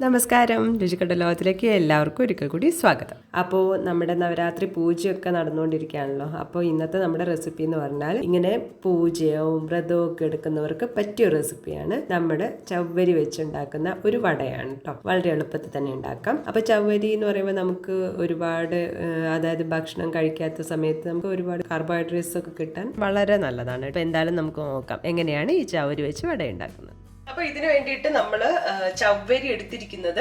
നമസ്കാരം, രുചിക്കട ലോകത്തിലേക്ക് എല്ലാവർക്കും ഒരിക്കൽ കൂടി സ്വാഗതം. അപ്പോൾ നമ്മുടെ നവരാത്രി പൂജയൊക്കെ നടന്നുകൊണ്ടിരിക്കുകയാണല്ലോ. അപ്പോൾ ഇന്നത്തെ നമ്മുടെ റെസിപ്പി എന്ന് പറഞ്ഞാൽ ഇങ്ങനെ പൂജയും വ്രതവും ഒക്കെ എടുക്കുന്നവർക്ക് പറ്റിയ റെസിപ്പിയാണ്. നമ്മുടെ ചവ്വരി വെച്ചുണ്ടാക്കുന്ന ഒരു വടയാണ് കേട്ടോ. വളരെ എളുപ്പത്തിൽ തന്നെ ഉണ്ടാക്കാം. അപ്പോൾ ചവ്വരി എന്ന് പറയുമ്പോൾ നമുക്ക് ഒരുപാട് അതായത് ഭക്ഷണം കഴിക്കാത്ത സമയത്ത് നമുക്ക് ഒരുപാട് കാർബോഹൈഡ്രേറ്റ്സ് ഒക്കെ കിട്ടാൻ വളരെ നല്ലതാണ്. അപ്പോൾ എന്തായാലും നമുക്ക് നോക്കാം എങ്ങനെയാണ് ഈ ചവ്വരി വെച്ച് വട ഉണ്ടാക്കുന്നത്. അപ്പൊ ഇതിനു വേണ്ടിയിട്ട് നമ്മൾ ചവ്വരി എടുത്തിരിക്കുന്നത്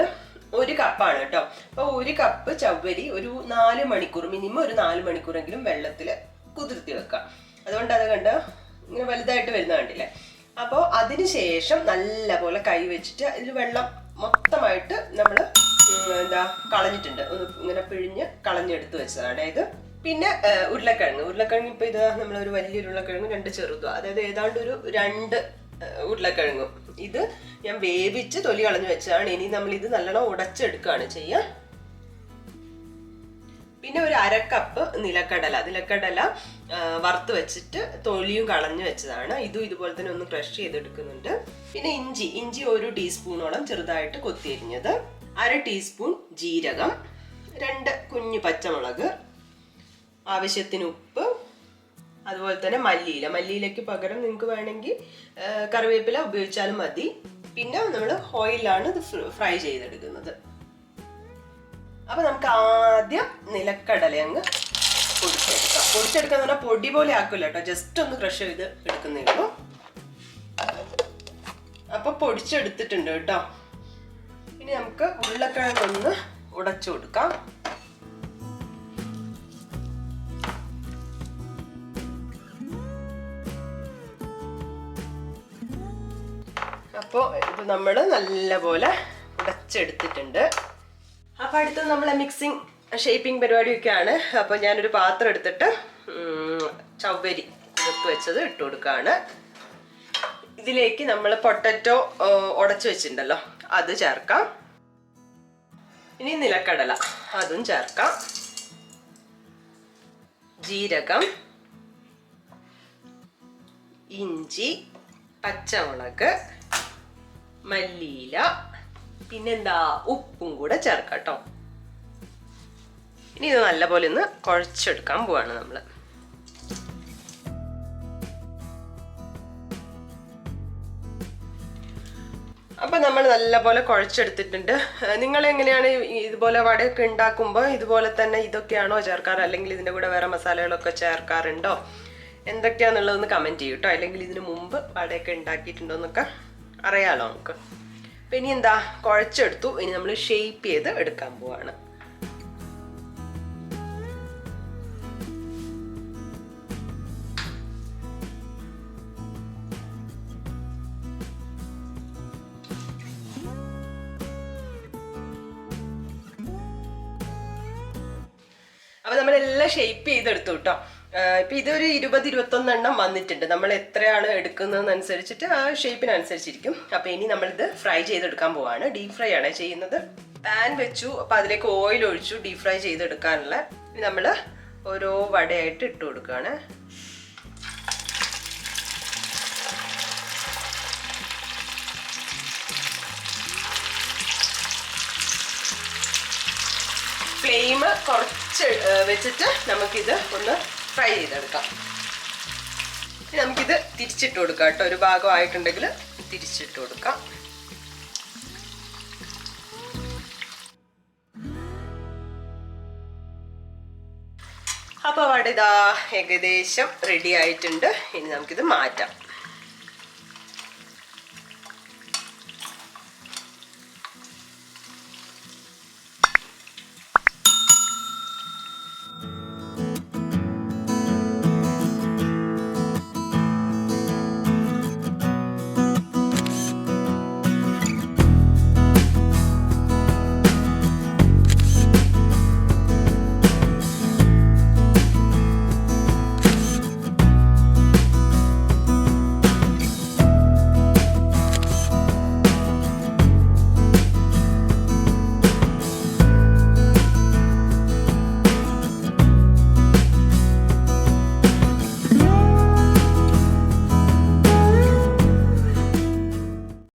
1 കപ്പാണ് കേട്ടോ. അപ്പൊ 1 കപ്പ് ചവ്വരി ഒരു 4 മണിക്കൂർ, മിനിമം ഒരു 4 മണിക്കൂറെങ്കിലും വെള്ളത്തിൽ കുതിർത്തി വെക്കാം. അതുകൊണ്ട് അത് കണ്ട് ഇങ്ങനെ വലുതായിട്ട് വരുന്ന കണ്ടില്ലേ. അപ്പോൾ അതിനുശേഷം നല്ല പോലെ കൈ വെച്ചിട്ട് ഇതിൽ വെള്ളം മൊത്തമായിട്ട് നമ്മൾ കളഞ്ഞിട്ടുണ്ട്. ഇങ്ങനെ പിഴിഞ്ഞ് കളഞ്ഞെടുത്ത് വെച്ചതാണ് ഇത്. പിന്നെ ഉരുളക്കിഴങ്ങ് ഇപ്പൊ ഇത് നമ്മളൊരു വലിയൊരു ഉരുളക്കിഴങ്ങ് 2 ചെറുതും, അതായത് ഏതാണ്ട് ഒരു 2 ഉരുളക്കിഴങ്ങും ഇത് ഞാൻ വേവിച്ച് തൊലി കളഞ്ഞു വെച്ചതാണ്. ഇനി നമ്മൾ ഇത് നല്ലോണം ഉടച്ചെടുക്കുകയാണ് ചെയ്യുക. പിന്നെ ഒരു 1/2 കപ്പ് നിലക്കടല വറുത്ത് വെച്ചിട്ട് തൊലിയും കളഞ്ഞു വെച്ചതാണ്. ഇതും ഇതുപോലെ തന്നെ ഒന്ന് ക്രഷ് ചെയ്തെടുക്കുന്നുണ്ട്. പിന്നെ ഇഞ്ചി 1 ടീസ്പൂണോളം ചെറുതായിട്ട് കൊത്തിയരിഞ്ഞത്, 1/2 ടീസ്പൂൺ ജീരകം, 2 കുഞ്ഞു പച്ചമുളക്, ആവശ്യത്തിന് ഉപ്പ്, അതുപോലെ തന്നെ മല്ലിയിലയ്ക്ക് പകരം നിങ്ങൾക്ക് വേണമെങ്കിൽ കറിവേപ്പില ഉപയോഗിച്ചാലും മതി. പിന്നെ നമ്മൾ ഓയിലാണ് ഇത് ഫ്രൈ ചെയ്തെടുക്കുന്നത്. അപ്പൊ നമുക്ക് ആദ്യം നിലക്കടല അങ്ങ് പൊടിച്ചെടുക്കാന്ന് പറഞ്ഞാൽ പൊടി പോലെ ആക്കില്ല കേട്ടോ, ജസ്റ്റ് ഒന്ന് ക്രഷ് ചെയ്ത് എടുക്കുന്നേ ഉള്ളൂ. അപ്പൊ പൊടിച്ചെടുത്തിട്ടുണ്ട് കേട്ടോ. ഇനി നമുക്ക് ഉരുളക്കിഴങ്ങൊന്ന് ഉടച്ചു കൊടുക്കാം. അപ്പോൾ ഇത് നമ്മൾ നല്ലപോലെ ഉടച്ചെടുത്തിട്ടുണ്ട്. അപ്പോൾ അടുത്ത് നമ്മളെ മിക്സിങ് ഷേപ്പിംഗ് പരിപാടിയൊക്കെയാണ്. അപ്പോൾ ഞാനൊരു പാത്രം എടുത്തിട്ട് ചവ്വരി കുതിർത്ത് വെച്ചത് ഇട്ട് കൊടുക്കുകയാണ്. ഇതിലേക്ക് നമ്മൾ പൊട്ടറ്റോ ഉടച്ചു വെച്ചിട്ടുണ്ടല്ലോ അത് ചേർക്കാം. ഇനി നിലക്കടല അതും ചേർക്കാം. ജീരകം, ഇഞ്ചി, പച്ചമുളക്, മല്ലിയില, പിന്നെന്താ ഉപ്പും കൂടെ ചേർക്കാം കേട്ടോ. ഇനി ഇത് നല്ലപോലെ ഒന്ന് കുഴച്ചെടുക്കാൻ പോവാണ് നമ്മൾ. അപ്പം നമ്മൾ നല്ലപോലെ കുഴച്ചെടുത്തിട്ടുണ്ട്. നിങ്ങൾ എങ്ങനെയാണ് ഇതുപോലെ വടയൊക്കെ ഉണ്ടാക്കുമ്പോൾ ഇതുപോലെ തന്നെ ഇതൊക്കെയാണോ ചേർക്കാറ്, അല്ലെങ്കിൽ ഇതിൻ്റെ കൂടെ വേറെ മസാലകളൊക്കെ ചേർക്കാറുണ്ടോ, എന്തൊക്കെയാണെന്നുള്ളതൊന്ന് കമൻറ്റ് ചെയ്യും കേട്ടോ. അല്ലെങ്കിൽ ഇതിന് മുമ്പ് വടയൊക്കെ ഉണ്ടാക്കിയിട്ടുണ്ടോ എന്നൊക്കെ അറിയാലോ നമുക്ക്. അപ്പം ഇനി എന്താ കുഴച്ചെടുത്തു, ഇനി നമ്മൾ ഷേപ്പ് ചെയ്ത് എടുക്കാൻ പോവാണ്. അപ്പൊ നമ്മളെല്ലാം ഷേപ്പ് ചെയ്തെടുത്തു കേട്ടോ. ഇപ്പൊ ഇതൊരു 20-21 എണ്ണം വന്നിട്ടുണ്ട്. നമ്മൾ എത്രയാണ് എടുക്കുന്നതെന്നനുസരിച്ചിട്ട് ആ ഷേപ്പിനനുസരിച്ചിരിക്കും. അപ്പൊ ഇനി നമ്മളിത് ഫ്രൈ ചെയ്തെടുക്കാൻ പോവാണ്. ഡീപ് ഫ്രൈ ആണ് ചെയ്യുന്നത്. പാൻ വെച്ചു, അപ്പൊ അതിലേക്ക് ഓയിൽ ഒഴിച്ചു ഡീപ് ഫ്രൈ ചെയ്തെടുക്കാനുള്ള. ഇനി നമ്മൾ ഓരോ വടയായിട്ട് ഇട്ട് കൊടുക്കുകയാണ്. ഫ്ലെയിം കുറച്ച് വെച്ചിട്ട് നമുക്കിത് ഒന്ന് ഫ്രൈ ചെയ്തെടുക്കാം. നമുക്കിത് തിരിച്ചിട്ട് കൊടുക്കാം കേട്ടോ. ഒരു ഭാഗമായിട്ടുണ്ടെങ്കിൽ തിരിച്ചിട്ട് കൊടുക്കാം. അപ്പോൾ വട ഇതാ ഏകദേശം റെഡി ആയിട്ടുണ്ട്. ഇനി നമുക്കിത് മാറ്റാം.